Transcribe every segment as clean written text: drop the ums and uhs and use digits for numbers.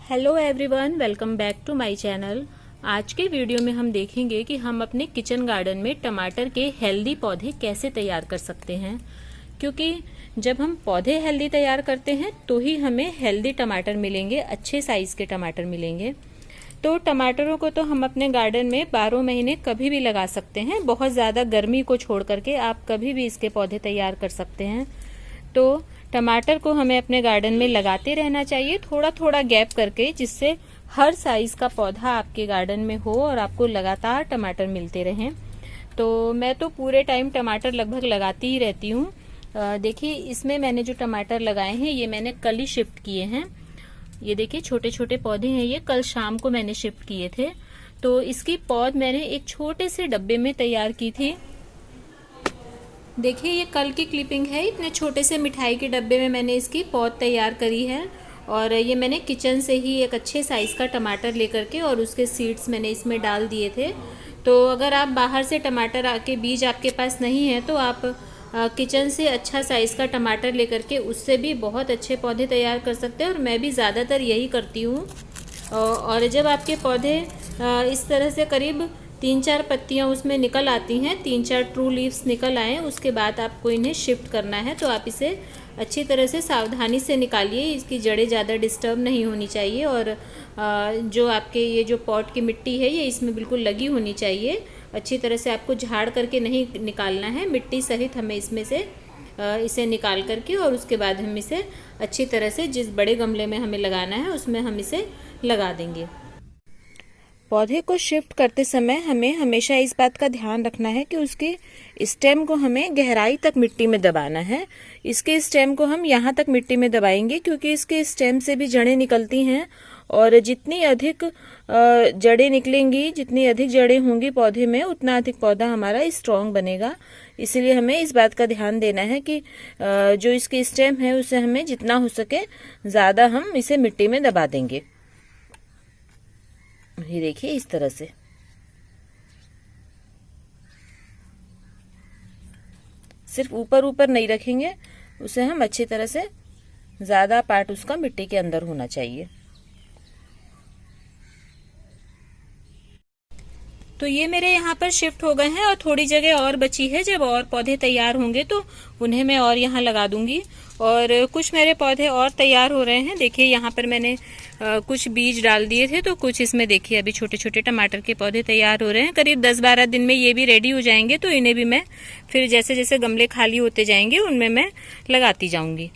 Hello everyone, welcome back to my channel. आज के video में हम देखेंगे कि हम अपने किचन गार्डन में टमाटर के हेल्दी पौधे कैसे तैयार कर सकते हैं। क्योंकि जब हम पौधे हेल्दी तैयार करते हैं तो ही हमें हेल्दी टमाटर मिलेंगे, अच्छे साइज के टमाटर मिलेंगे। तो टमाटरों को तो हम अपने गार्डन में 12 महीने कभी भी लगा सकते हैं। बहुत ज़्यादा गर्मी को छोड़ करके आप कभी भी इसके पौधे तैयार कर सकते हैं। तो टमाटर को हमें अपने गार्डन में लगाते रहना चाहिए, थोड़ा थोड़ा गैप करके, जिससे हर साइज का पौधा आपके गार्डन में हो और आपको लगातार टमाटर मिलते रहें। तो मैं तो पूरे टाइम टमाटर लगभग लगाती ही रहती हूँ। देखिए, इसमें मैंने जो टमाटर लगाए हैं ये मैंने कल ही शिफ्ट किए हैं। ये देखिए छोटे छोटे पौधे हैं, ये कल शाम को मैंने शिफ्ट किए थे। तो इसकी पौध मैंने एक छोटे से डब्बे में तैयार की थी। देखिए, ये कल की क्लिपिंग है। इतने छोटे से मिठाई के डब्बे में मैंने इसकी पौध तैयार करी है। और ये मैंने किचन से ही एक अच्छे साइज़ का टमाटर लेकर के और उसके सीड्स मैंने इसमें डाल दिए थे। तो अगर आप बाहर से टमाटर आके बीज आपके पास नहीं है तो आप किचन से अच्छा साइज़ का टमाटर लेकर के उससे भी बहुत अच्छे पौधे तैयार कर सकते हैं। और मैं भी ज़्यादातर यही करती हूँ। और जब आपके पौधे इस तरह से करीब 3-4 पत्तियां उसमें निकल आती हैं, 3-4 ट्रू लीव्स निकल आए, उसके बाद आपको इन्हें शिफ्ट करना है। तो आप इसे अच्छी तरह से सावधानी से निकालिए। इसकी जड़ें ज़्यादा डिस्टर्ब नहीं होनी चाहिए और जो आपके ये जो पॉट की मिट्टी है ये इसमें बिल्कुल लगी होनी चाहिए। अच्छी तरह से आपको झाड़ करके नहीं निकालना है, मिट्टी सहित हमें इसमें से इसे निकाल करके और उसके बाद हम इसे अच्छी तरह से जिस बड़े गमले में हमें लगाना है उसमें हम इसे लगा देंगे। पौधे को शिफ्ट करते समय हमें हमेशा इस बात का ध्यान रखना है कि उसके स्टेम को हमें गहराई तक मिट्टी में दबाना है। इसके स्टेम को हम यहाँ तक मिट्टी में दबाएंगे क्योंकि इसके स्टेम से भी जड़ें निकलती हैं और जितनी अधिक जड़ें निकलेंगी, जितनी अधिक जड़ें होंगी पौधे में, उतना अधिक पौधा हमारा स्ट्रॉन्ग बनेगा। इसलिए हमें इस बात का ध्यान देना है कि जो इसके स्टेम है उसे हमें जितना हो सके ज़्यादा हम इसे मिट्टी में दबा देंगे। ये देखिए, इस तरह से सिर्फ ऊपर ऊपर नहीं रखेंगे, उसे हम अच्छी तरह से ज्यादा पार्ट उसका मिट्टी के अंदर होना चाहिए। तो ये मेरे यहाँ पर शिफ्ट हो गए हैं और थोड़ी जगह और बची है। जब और पौधे तैयार होंगे तो उन्हें मैं और यहाँ लगा दूंगी। और कुछ मेरे पौधे और तैयार हो रहे हैं। देखिए, यहाँ पर मैंने कुछ बीज डाल दिए थे तो कुछ इसमें देखिए अभी छोटे छोटे टमाटर के पौधे तैयार हो रहे हैं। करीब 10-12 दिन में ये भी रेडी हो जाएंगे। तो इन्हें भी मैं फिर जैसे जैसे गमले खाली होते जाएंगे उनमें मैं लगाती जाऊंगी।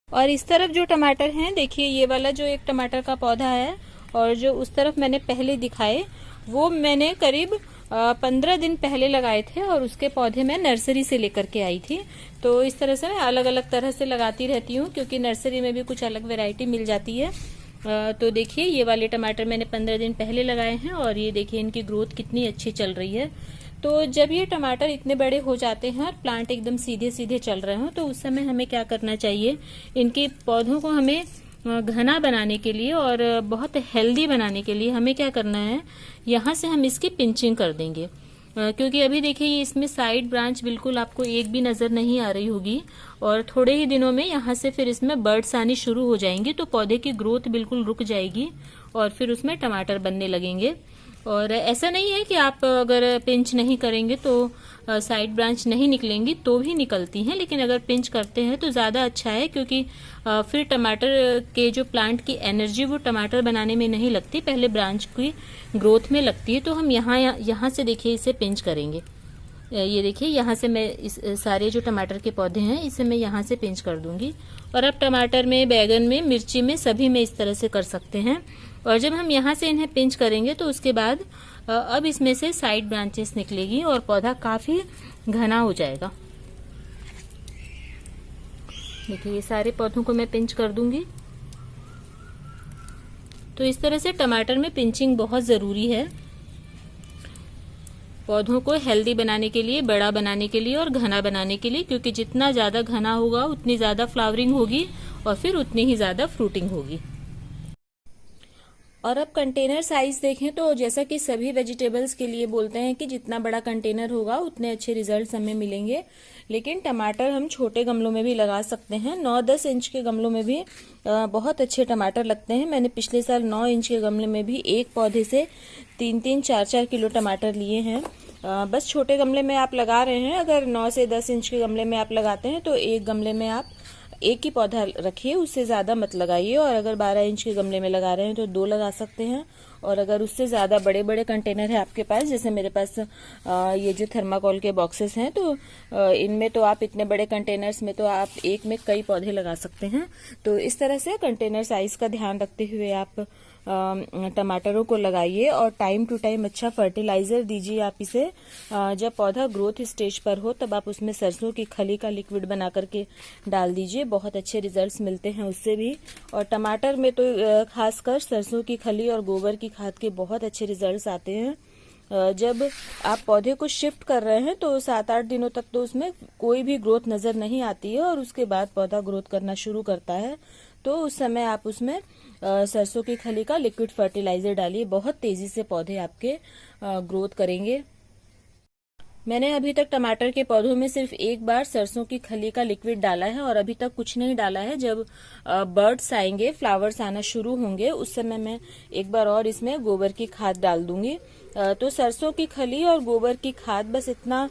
और इस तरफ जो टमाटर हैं, देखिए ये वाला जो एक टमाटर का पौधा है और जो उस तरफ मैंने पहले दिखाए वो मैंने करीब 15 दिन पहले लगाए थे और उसके पौधे मैं नर्सरी से लेकर के आई थी। तो इस तरह से मैं अलग अलग तरह से लगाती रहती हूँ क्योंकि नर्सरी में भी कुछ अलग वैरायटी मिल जाती है। तो देखिए, ये वाले टमाटर मैंने 15 दिन पहले लगाए हैं और ये देखिए इनकी ग्रोथ कितनी अच्छी चल रही है। तो जब ये टमाटर इतने बड़े हो जाते हैं और प्लांट एकदम सीधे सीधे चल रहे हो तो उस समय हमें क्या करना चाहिए, इनके पौधों को हमें घना बनाने के लिए और बहुत हेल्दी बनाने के लिए हमें क्या करना है, यहाँ से हम इसकी पिंचिंग कर देंगे। क्योंकि अभी देखिए ये इसमें साइड ब्रांच बिल्कुल आपको एक भी नजर नहीं आ रही होगी और थोड़े ही दिनों में यहाँ से फिर इसमें बर्ड्स आनी शुरू हो जाएंगी। तो पौधे की ग्रोथ बिल्कुल रुक जाएगी और फिर उसमें टमाटर बनने लगेंगे। और ऐसा नहीं है कि आप अगर पिंच नहीं करेंगे तो साइड ब्रांच नहीं निकलेंगी, तो भी निकलती हैं, लेकिन अगर पिंच करते हैं तो ज़्यादा अच्छा है क्योंकि फिर टमाटर के जो प्लांट की एनर्जी वो टमाटर बनाने में नहीं लगती, पहले ब्रांच की ग्रोथ में लगती है। तो हम यहाँ से देखिए इसे पिंच करेंगे। ये देखिए, यहाँ से मैं इस सारे जो टमाटर के पौधे हैं इसे मैं यहाँ से पिंच कर दूंगी। और अब टमाटर में, बैगन में, मिर्ची में, सभी में इस तरह से कर सकते हैं। और जब हम यहाँ से इन्हें पिंच करेंगे तो उसके बाद अब इसमें से साइड ब्रांचेस निकलेगी और पौधा काफी घना हो जाएगा। देखिए, ये सारे पौधों को मैं पिंच कर दूंगी। तो इस तरह से टमाटर में पिंचिंग बहुत जरूरी है पौधों को हेल्दी बनाने के लिए, बड़ा बनाने के लिए और घना बनाने के लिए, क्योंकि जितना ज्यादा घना होगा उतनी ज्यादा फ्लावरिंग होगी और फिर उतनी ही ज्यादा फ्रूटिंग होगी। और अब कंटेनर साइज देखें तो जैसा कि सभी वेजिटेबल्स के लिए बोलते हैं कि जितना बड़ा कंटेनर होगा उतने अच्छे रिजल्ट्स हमें मिलेंगे, लेकिन टमाटर हम छोटे गमलों में भी लगा सकते हैं। 9-10 इंच के गमलों में भी बहुत अच्छे टमाटर लगते हैं। मैंने पिछले साल 9 इंच के गमले में भी एक पौधे से 3-3, 4-4 किलो टमाटर लिए हैं। बस छोटे गमले में आप लगा रहे हैं, अगर 9 से 10 इंच के गमले में आप लगाते हैं तो एक गमले में आप एक ही पौधा रखिए, उससे ज्यादा मत लगाइए। और अगर 12 इंच के गमले में लगा रहे हैं तो 2 लगा सकते हैं। और अगर उससे ज्यादा बड़े बड़े कंटेनर है आपके पास, जैसे मेरे पास ये जो थर्माकोल के बॉक्सेस हैं, तो इनमें तो आप इतने बड़े कंटेनर्स में तो आप एक में कई पौधे लगा सकते हैं। तो इस तरह से कंटेनर साइज का ध्यान रखते हुए आप टमाटरों को लगाइए और टाइम टू टाइम अच्छा फर्टिलाइजर दीजिए आप इसे। जब पौधा ग्रोथ स्टेज पर हो तब आप उसमें सरसों की खली का लिक्विड बना करके डाल दीजिए, बहुत अच्छे रिजल्ट्स मिलते हैं उससे भी। और टमाटर में तो खासकर सरसों की खली और गोबर की खाद के बहुत अच्छे रिजल्ट्स आते हैं। जब आप पौधे को शिफ्ट कर रहे हैं तो 7-8 दिनों तक तो उसमें कोई भी ग्रोथ नजर नहीं आती है, और उसके बाद पौधा ग्रोथ करना शुरू करता है। तो उस समय आप उसमें सरसों की खली का लिक्विड फर्टिलाइजर डालिए, बहुत तेजी से पौधे आपके ग्रोथ करेंगे। मैंने अभी तक टमाटर के पौधों में सिर्फ एक बार सरसों की खली का लिक्विड डाला है और अभी तक कुछ नहीं डाला है। जब बर्ड्स आएंगे, फ्लावर्स आना शुरू होंगे, उस समय मैं एक बार और इसमें गोबर की खाद डाल दूंगी। तो सरसों की खली और गोबर की खाद, बस इतना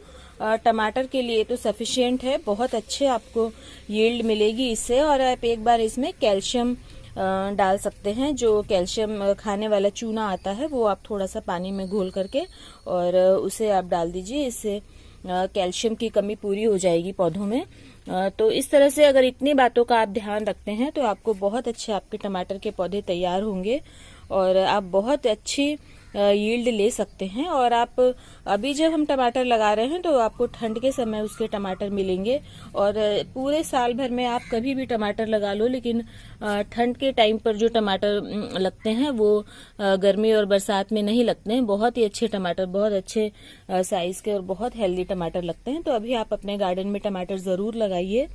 टमाटर के लिए तो सफिशिएंट है। बहुत अच्छे आपको यील्ड मिलेगी इससे। और आप एक बार इसमें कैल्शियम डाल सकते हैं, जो कैल्शियम खाने वाला चूना आता है वो आप थोड़ा सा पानी में घोल करके और उसे आप डाल दीजिए। इससे कैल्शियम की कमी पूरी हो जाएगी पौधों में। तो इस तरह से अगर इतनी बातों का आप ध्यान रखते हैं तो आपको बहुत अच्छे आपके टमाटर के पौधे तैयार होंगे और आप बहुत अच्छी यील्ड ले सकते हैं। और आप अभी जब हम टमाटर लगा रहे हैं तो आपको ठंड के समय उसके टमाटर मिलेंगे, और पूरे साल भर में आप कभी भी टमाटर लगा लो, लेकिन ठंड के टाइम पर जो टमाटर लगते हैं वो गर्मी और बरसात में नहीं लगते हैं। बहुत ही अच्छे टमाटर, बहुत अच्छे साइज के और बहुत हेल्दी टमाटर लगते हैं। तो अभी आप अपने गार्डन में टमाटर जरूर लगाइए।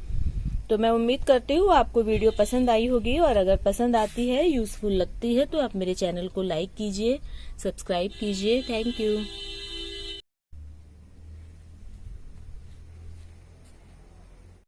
तो मैं उम्मीद करती हूँ आपको वीडियो पसंद आई होगी, और अगर पसंद आती है, यूजफुल लगती है, तो आप मेरे चैनल को लाइक कीजिए, सब्सक्राइब कीजिए। Thank you.